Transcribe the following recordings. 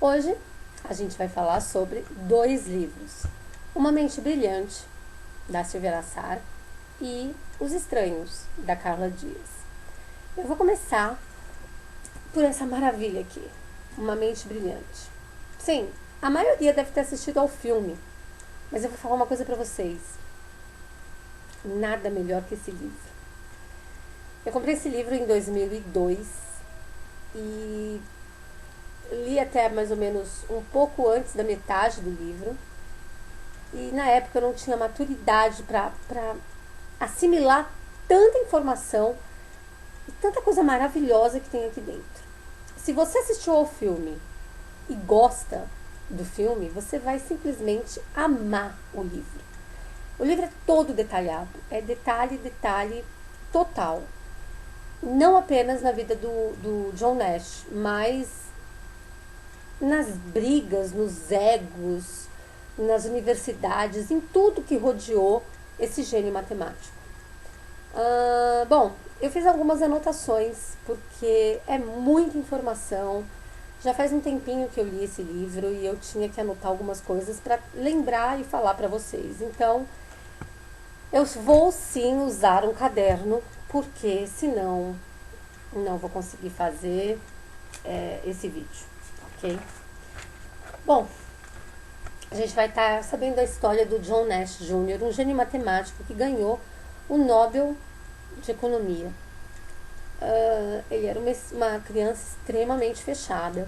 Hoje a gente vai falar sobre dois livros: Uma Mente Brilhante, da Silvia Nassar, e Os Estranhos, da Carla Dias. Eu vou começar por essa maravilha aqui, Uma Mente Brilhante. Sim, a maioria deve ter assistido ao filme, mas eu vou falar uma coisa pra vocês. Nada melhor que esse livro. Eu comprei esse livro em 2002 e li até mais ou menos um pouco antes da metade do livro. E na época eu não tinha maturidade para assimilar tanta informação e tanta coisa maravilhosa que tem aqui dentro. Se você assistiu ao filme e gosta do filme, você vai simplesmente amar o livro. O livro é todo detalhado, é detalhe, detalhe total. Não apenas na vida do John Nash, mas nas brigas, nos egos, nas universidades, em tudo que rodeou esse gênio matemático. Bom, eu fiz algumas anotações, porque é muita informação. Já faz um tempinho que eu li esse livro e eu tinha que anotar algumas coisas para lembrar e falar para vocês. Então, eu vou sim usar um caderno, porque senão não vou conseguir fazer esse vídeo, ok? Bom, a gente vai estar sabendo a história do John Nash Jr., um gênio matemático que ganhou o Nobel de Economia. Ele era uma criança extremamente fechada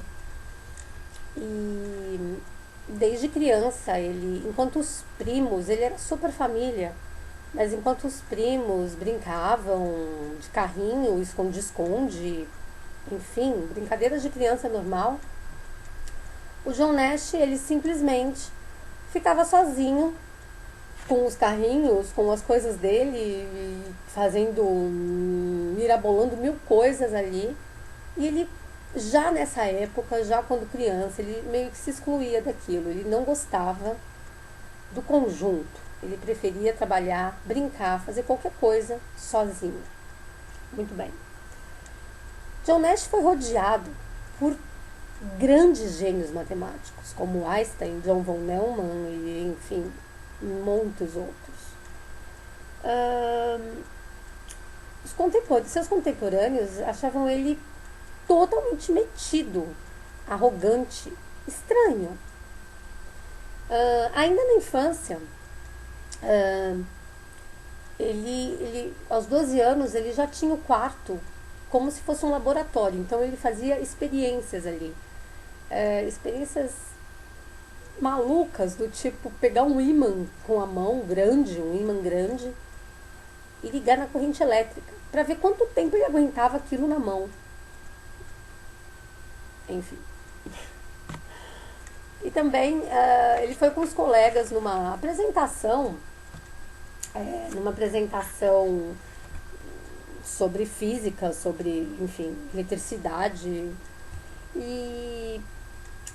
e desde criança enquanto os primos, ele era super família, mas enquanto os primos brincavam de carrinho, esconde-esconde, enfim, brincadeiras de criança normal, o John Nash, ele simplesmente ficava sozinho com os carrinhos, com as coisas dele, mirabolando mil coisas ali. E ele, já nessa época, já quando criança, ele meio que se excluía daquilo. Ele não gostava do conjunto. Ele preferia trabalhar, brincar, fazer qualquer coisa sozinho. Muito bem. John Nash foi rodeado por grandes gênios matemáticos, como Einstein, John von Neumann e, enfim, muitos outros. Seus contemporâneos achavam ele totalmente metido, arrogante, estranho. Ainda na infância, ele, aos 12 anos, ele já tinha o quarto como se fosse um laboratório. Então ele fazia experiências ali. Experiências malucas, do tipo pegar um ímã com a mão grande, um ímã grande, e ligar na corrente elétrica, para ver quanto tempo ele aguentava aquilo na mão. Enfim. E também ele foi com os colegas numa apresentação sobre física, sobre, enfim, eletricidade.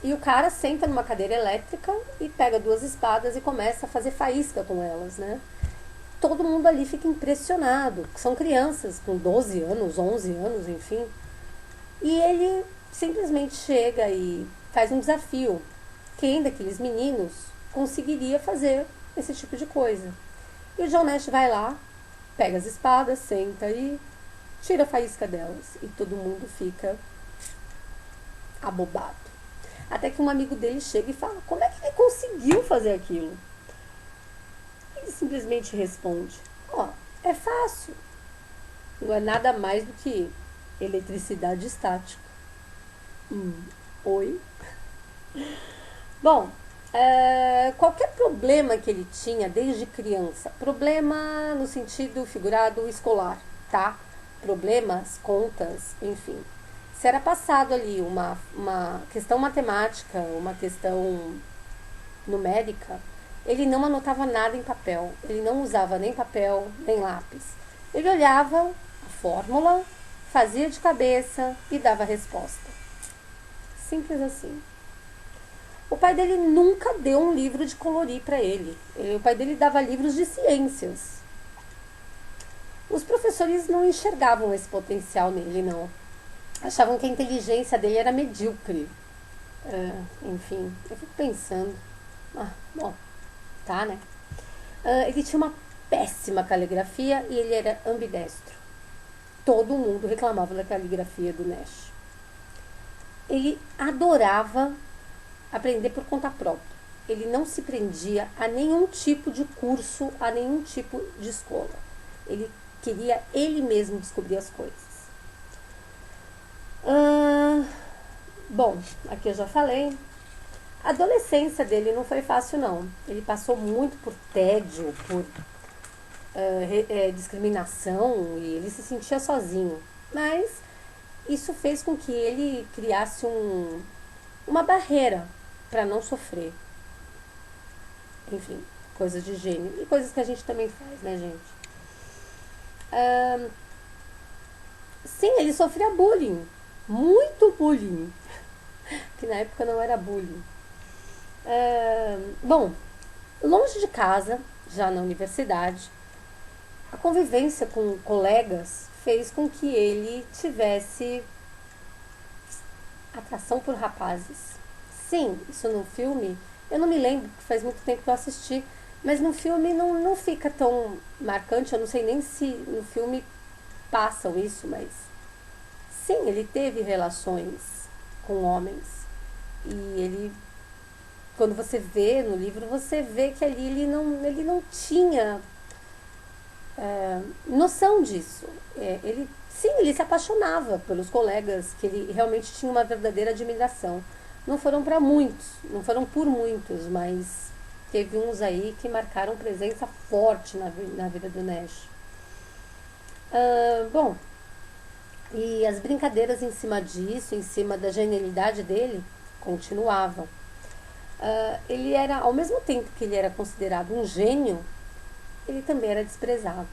E o cara senta numa cadeira elétrica e pega duas espadas e começa a fazer faísca com elas, né? Todo mundo ali fica impressionado. São crianças com 12 anos, 11 anos, enfim. E ele simplesmente chega e faz um desafio. Quem daqueles meninos conseguiria fazer esse tipo de coisa? E o John Nash vai lá, pega as espadas, senta e tira a faísca delas. E todo mundo fica abobado. Até que um amigo dele chega e fala: como é que ele conseguiu fazer aquilo? Ele simplesmente responde: é fácil. Não é nada mais do que eletricidade estática. Oi? Bom, qualquer problema que ele tinha desde criança, problema no sentido figurado escolar, tá? Problemas, contas, enfim. Se era passado ali uma questão matemática, uma questão numérica, ele não anotava nada em papel. Ele não usava nem papel, nem lápis. Ele olhava a fórmula, fazia de cabeça e dava a resposta. Simples assim. O pai dele nunca deu um livro de colorir para ele. O pai dele dava livros de ciências. Os professores não enxergavam esse potencial nele, não. Achavam que a inteligência dele era medíocre. Enfim, eu fico pensando. Bom, tá, né? Ele tinha uma péssima caligrafia e ele era ambidestro. Todo mundo reclamava da caligrafia do Nash. Ele adorava aprender por conta própria. Ele não se prendia a nenhum tipo de curso, a nenhum tipo de escola. Ele queria ele mesmo descobrir as coisas. Bom, aqui eu já falei. A adolescência dele não foi fácil, não. Ele passou muito por tédio, por discriminação, e ele se sentia sozinho. Mas isso fez com que ele criasse uma barreira para não sofrer. Enfim, coisas de gênio. E coisas que a gente também faz, né, gente? Sim, ele sofria bullying. Muito bullying. Que na época não era bullying. Bom, longe de casa, já na universidade, a convivência com colegas fez com que ele tivesse atração por rapazes. Sim, isso no filme, eu não me lembro, porque faz muito tempo que eu assisti, mas no filme não fica tão marcante, eu não sei nem se no filme passam isso, mas sim, ele teve relações com homens. E ele, quando você vê no livro, você vê que ali ele não tinha noção disso. Sim, ele se apaixonava pelos colegas, que ele realmente tinha uma verdadeira admiração. Não foram para muitos, não foram por muitos, mas teve uns aí que marcaram presença forte na vida do Nash. Bom, e as brincadeiras em cima disso, em cima da genialidade dele, continuavam. Ele era, ao mesmo tempo que ele era considerado um gênio, ele também era desprezado.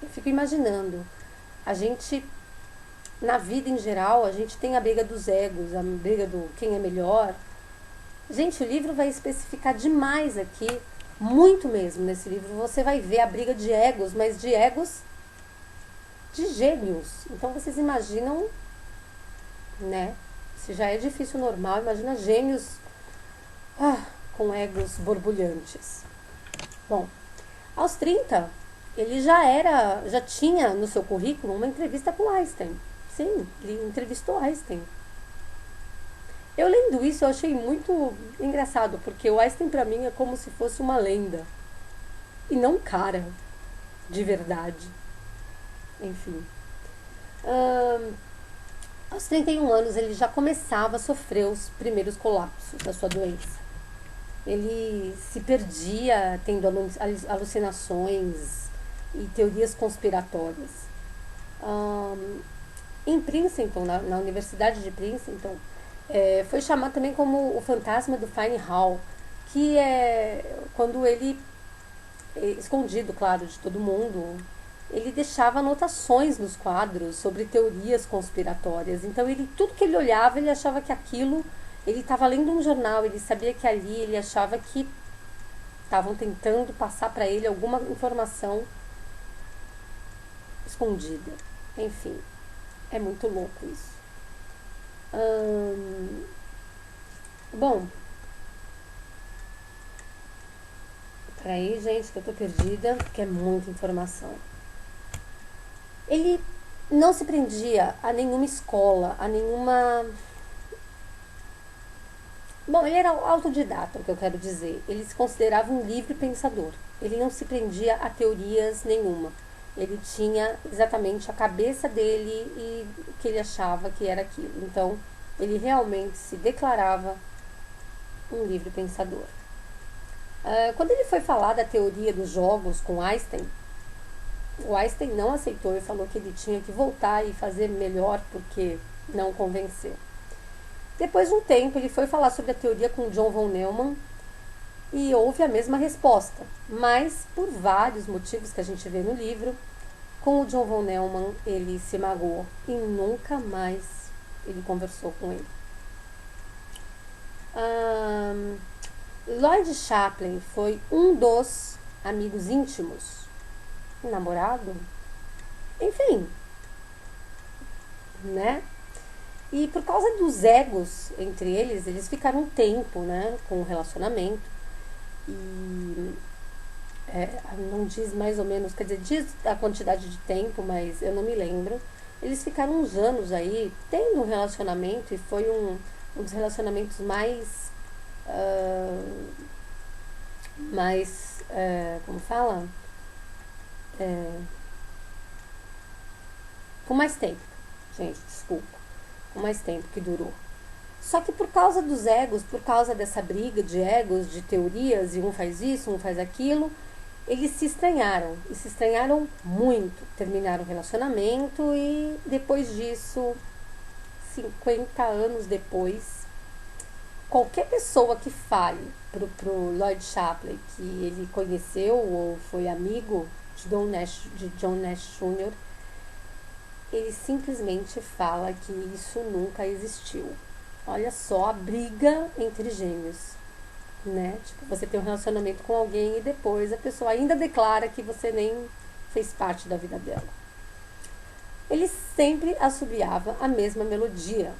Eu fico imaginando, a gente, na vida em geral, a gente tem a briga dos egos, a briga do quem é melhor. Gente, o livro vai especificar demais aqui, muito mesmo nesse livro. Você vai ver a briga de egos, mas de egos de gênios. Então vocês imaginam, né? Se já é difícil normal, imagina gênios com egos borbulhantes. Bom, aos 30, ele já tinha no seu currículo uma entrevista com Einstein. Sim, ele entrevistou Einstein. Eu lendo isso, eu achei muito engraçado, porque o Einstein pra mim é como se fosse uma lenda. E não um cara, de verdade. Enfim. Aos 31 anos, ele já começava a sofrer os primeiros colapsos da sua doença. Ele se perdia tendo alucinações e teorias conspiratórias. Em Princeton, na Universidade de Princeton, foi chamado também como o fantasma do Fine Hall, que é quando ele, escondido, claro, de todo mundo, ele deixava anotações nos quadros sobre teorias conspiratórias. Então, tudo que ele olhava, ele achava que aquilo, ele estava lendo um jornal, ele sabia que ali, ele achava que estavam tentando passar para ele alguma informação escondida. Enfim, é muito louco isso. Bom, peraí, gente, que eu tô perdida, porque é muita informação. Ele não se prendia a nenhuma escola, a nenhuma. Bom, ele era autodidata, o que eu quero dizer. Ele se considerava um livre pensador. Ele não se prendia a teorias nenhuma. Ele tinha exatamente a cabeça dele e o que ele achava que era aquilo. Então, ele realmente se declarava um livre pensador. Quando ele foi falar da teoria dos jogos com Einstein, o Einstein não aceitou e falou que ele tinha que voltar e fazer melhor porque não convenceu. Depois de um tempo, ele foi falar sobre a teoria com John von Neumann e houve a mesma resposta, mas por vários motivos que a gente vê no livro, com o John von Neumann ele se magoou e nunca mais ele conversou com ele. Lloyd Chaplin foi um dos amigos íntimos, namorado, enfim, né? E por causa dos egos entre eles, eles ficaram um tempo, né, com o relacionamento. E não diz mais ou menos, quer dizer, diz a quantidade de tempo, mas eu não me lembro. Eles ficaram uns anos aí tendo um relacionamento e foi um dos relacionamentos como fala? É, com mais tempo, gente, desculpa, com mais tempo que durou. Só que por causa dos egos, por causa dessa briga de egos, de teorias, e um faz isso, um faz aquilo, eles se estranharam, e se estranharam muito. Terminaram o relacionamento e depois disso, 50 anos depois, qualquer pessoa que fale pro Lloyd Shapley que ele conheceu ou foi amigo de John Nash Jr., ele simplesmente fala que isso nunca existiu. Olha só a briga entre gêmeos, né? Tipo, você tem um relacionamento com alguém e depois a pessoa ainda declara que você nem fez parte da vida dela. Ele sempre assobiava a mesma melodia,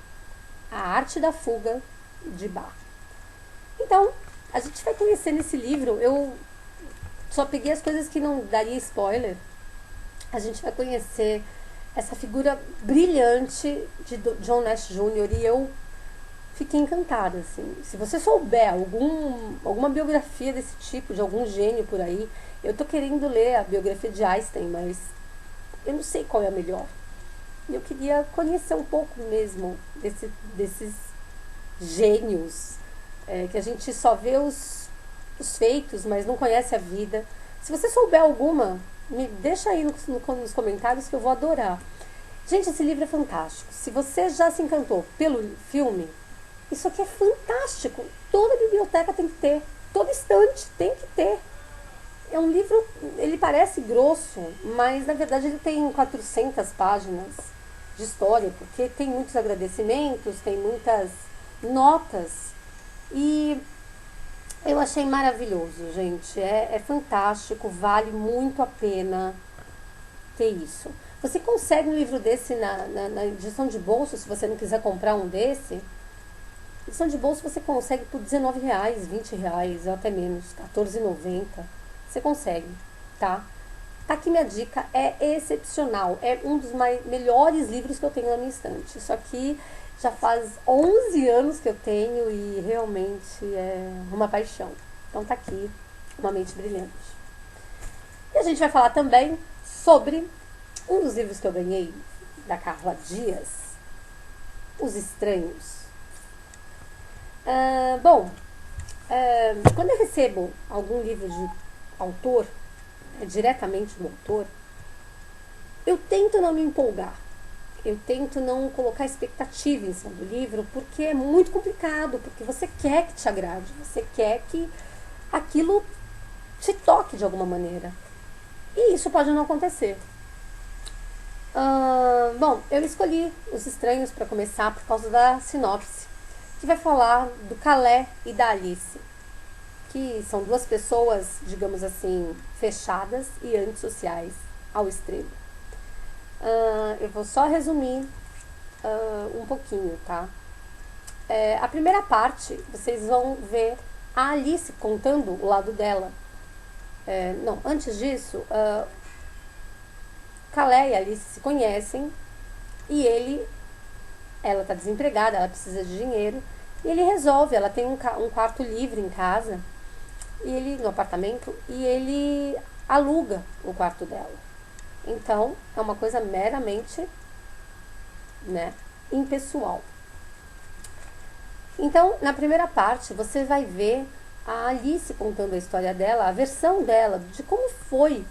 a arte da fuga de Bach. Então, a gente vai conhecer nesse livro, eu só peguei as coisas que não daria spoiler. A gente vai conhecer essa figura brilhante de John Nash Jr. e eu fiquei encantada, assim. Se você souber alguma biografia desse tipo, de algum gênio por aí, eu tô querendo ler a biografia de Einstein, mas eu não sei qual é a melhor. E eu queria conhecer um pouco mesmo desses gênios, que a gente só vê os feitos, mas não conhece a vida. Se você souber alguma, me deixa aí nos comentários que eu vou adorar. Gente, esse livro é fantástico. Se você já se encantou pelo filme, isso aqui é fantástico. Toda biblioteca tem que ter. Todo estante tem que ter. É um livro, ele parece grosso, mas na verdade ele tem 400 páginas de história, porque tem muitos agradecimentos, tem muitas notas. E eu achei maravilhoso, gente. É fantástico, vale muito a pena ter isso. Você consegue um livro desse na edição de bolso, se você não quiser comprar um desse. Edição de bolso você consegue por R$19, R$20, ou até menos, R$14,90. Você consegue, tá? Tá aqui minha dica, é excepcional. É um dos melhores livros que eu tenho na minha estante. Isso aqui já faz 11 anos que eu tenho e realmente é uma paixão. Então tá aqui, Uma Mente Brilhante. E a gente vai falar também sobre um dos livros que eu ganhei da Carla Dias, Os Estranhos. Quando eu recebo algum livro de autor, diretamente do autor, eu tento não me empolgar. Eu tento não colocar expectativa em cima do livro, porque é muito complicado, porque você quer que te agrade, você quer que aquilo te toque de alguma maneira. E isso pode não acontecer. Eu escolhi Os Estranhos para começar por causa da sinopse, que vai falar do Calais e da Alice, que são duas pessoas, digamos assim, fechadas e antissociais ao extremo. Eu vou só resumir um pouquinho, tá? A primeira parte, vocês vão ver a Alice contando o lado dela. Antes disso, Calais e Alice se conhecem e ela está desempregada, ela precisa de dinheiro e ele resolve, ela tem um quarto livre em casa, no apartamento, e ele aluga o quarto dela. Então, é uma coisa meramente, né, impessoal. Então, na primeira parte, você vai ver a Alice contando a história dela, a versão dela, de como foi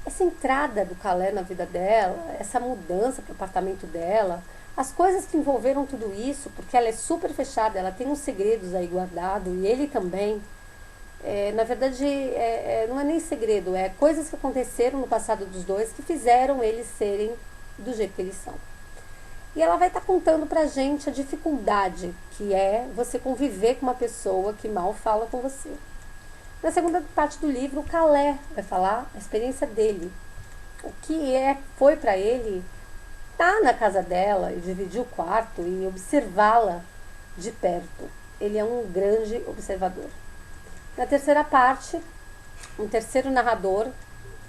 essa entrada do Calais na vida dela, essa mudança para o apartamento dela, as coisas que envolveram tudo isso, porque ela é super fechada, ela tem uns segredos aí guardados, e ele também. Na verdade, não é nem segredo, é coisas que aconteceram no passado dos dois que fizeram eles serem do jeito que eles são. E ela vai estar contando pra gente a dificuldade que é você conviver com uma pessoa que mal fala com você. Na segunda parte do livro, o Calais vai falar a experiência dele. O que foi pra ele ficar na casa dela e dividir o quarto e observá-la de perto. Ele é um grande observador. Na terceira parte, um terceiro narrador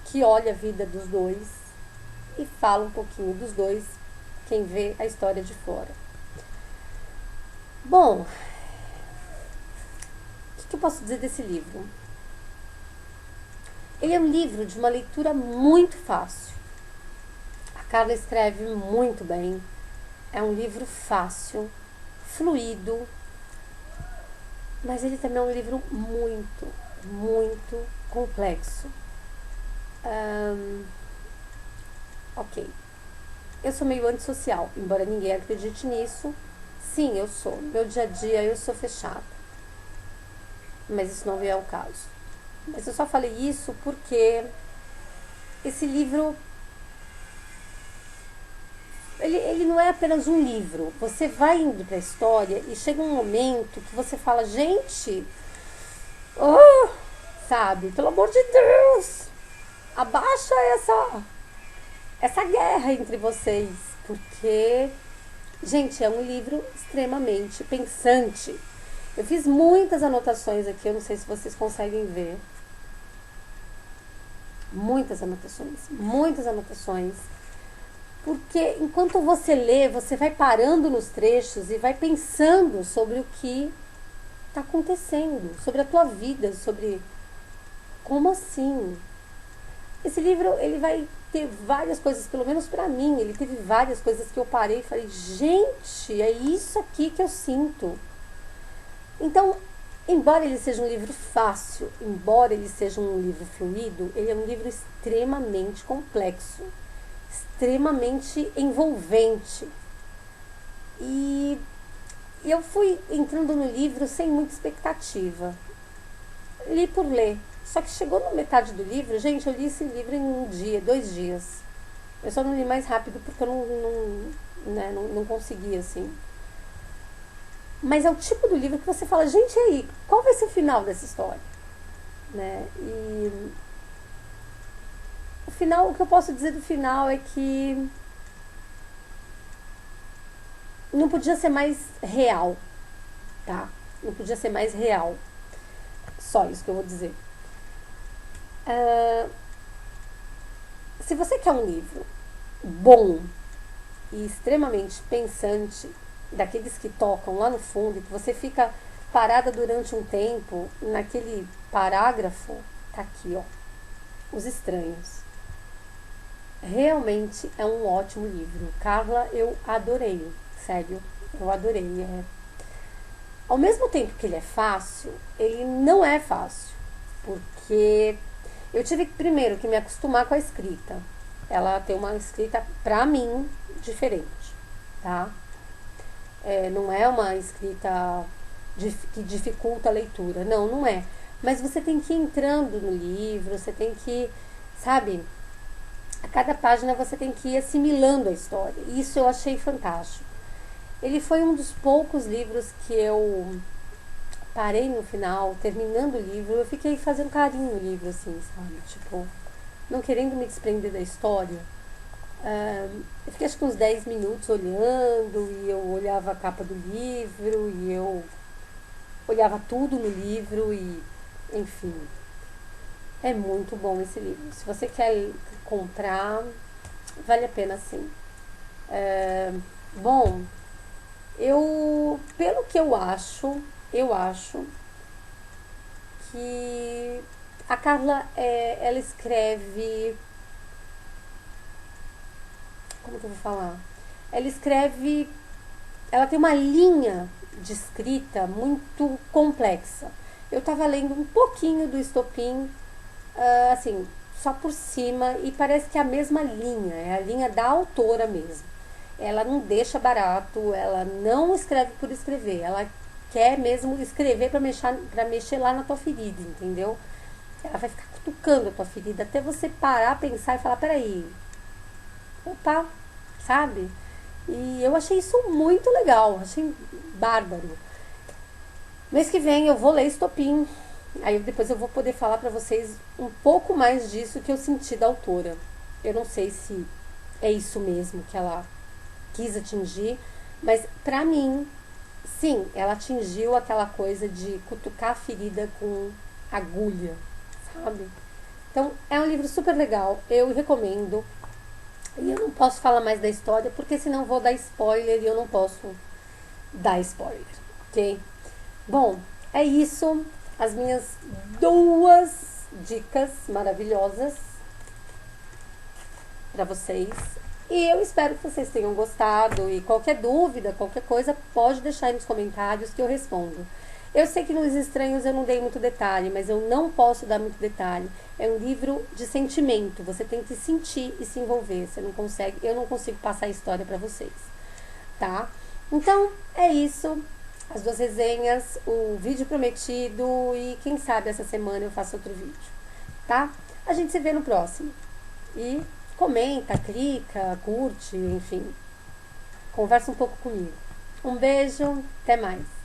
que olha a vida dos dois e fala um pouquinho dos dois, quem vê a história de fora. Bom, o que eu posso dizer desse livro? Ele é um livro de uma leitura muito fácil. A Carla escreve muito bem. É um livro fácil, fluido, mas ele também é um livro muito, muito complexo. Ok. Eu sou meio antissocial, embora ninguém acredite nisso. Sim, eu sou. Meu dia a dia eu sou fechada. Mas isso não é o caso. Mas eu só falei isso porque esse livro, ele não é apenas um livro. Você vai indo pra história e chega um momento que você fala, gente, oh, sabe, pelo amor de Deus, abaixa essa guerra entre vocês, porque, gente, é um livro extremamente pensante. Eu fiz muitas anotações aqui, eu não sei se vocês conseguem ver. Muitas anotações. Porque enquanto você lê, você vai parando nos trechos e vai pensando sobre o que está acontecendo, sobre a tua vida, sobre como assim. Esse livro, ele vai ter várias coisas, pelo menos para mim, ele teve várias coisas que eu parei e falei, gente, é isso aqui que eu sinto. Então, embora ele seja um livro fácil, embora ele seja um livro fluido, ele é um livro extremamente complexo, extremamente envolvente. E eu fui entrando no livro sem muita expectativa. Li por ler. Só que chegou na metade do livro, gente, eu li esse livro em um dia, 2 dias. Eu só não li mais rápido porque eu não conseguia, assim. Mas é o tipo do livro que você fala, gente, e aí, qual vai ser o final dessa história? Né? E o final, o que eu posso dizer do final é que não podia ser mais real, tá? Não podia ser mais real. Só isso que eu vou dizer. Se você quer um livro bom e extremamente pensante, daqueles que tocam lá no fundo, que você fica parada durante um tempo naquele parágrafo, tá aqui, ó, Os Estranhos. Realmente é um ótimo livro. Carla, eu adorei, sério, eu adorei. Ao mesmo tempo que ele é fácil, ele não é fácil, porque eu tive primeiro que me acostumar com a escrita. Ela tem uma escrita, pra mim, diferente, tá? Não é uma escrita que dificulta a leitura, não é. Mas você tem que ir entrando no livro, você tem que, sabe, a cada página você tem que ir assimilando a história. Isso eu achei fantástico. Ele foi um dos poucos livros que eu parei no final, terminando o livro, eu fiquei fazendo carinho no livro, assim, sabe? Tipo, não querendo me desprender da história. Eu fiquei acho que uns 10 minutos olhando, e eu olhava a capa do livro, e eu olhava tudo no livro, e enfim. É muito bom esse livro. Se você quer comprar, vale a pena sim. Bom, pelo que eu acho que a Carla, ela escreve, como que eu vou falar? Ela tem uma linha de escrita muito complexa. Eu estava lendo um pouquinho do Estopim, assim, só por cima, e parece que é a mesma linha, é a linha da autora mesmo. Ela não deixa barato, ela não escreve por escrever, ela quer mesmo escrever pra mexer lá na tua ferida, entendeu? Ela vai ficar cutucando a tua ferida até você parar, pensar e falar, peraí, opa, sabe? E eu achei isso muito legal, achei bárbaro. Mês que vem eu vou ler Estopim, aí depois eu vou poder falar pra vocês um pouco mais disso que eu senti da autora. Eu não sei se é isso mesmo que ela quis atingir, mas pra mim, sim, ela atingiu aquela coisa de cutucar a ferida com agulha, sabe? Então, é um livro super legal, eu recomendo. E eu não posso falar mais da história, porque senão vou dar spoiler e eu não posso dar spoiler, ok? Bom, é isso. As minhas duas dicas maravilhosas para vocês. E eu espero que vocês tenham gostado. E qualquer dúvida, qualquer coisa, pode deixar aí nos comentários que eu respondo. Eu sei que nos Estranhos eu não dei muito detalhe, mas eu não posso dar muito detalhe. É um livro de sentimento. Você tem que sentir e se envolver. Você não consegue, eu não consigo passar a história para vocês, tá? Então, é isso. As duas resenhas, o vídeo prometido e quem sabe essa semana eu faço outro vídeo, tá? A gente se vê no próximo. E comenta, clica, curte, enfim. Conversa um pouco comigo. Um beijo, até mais.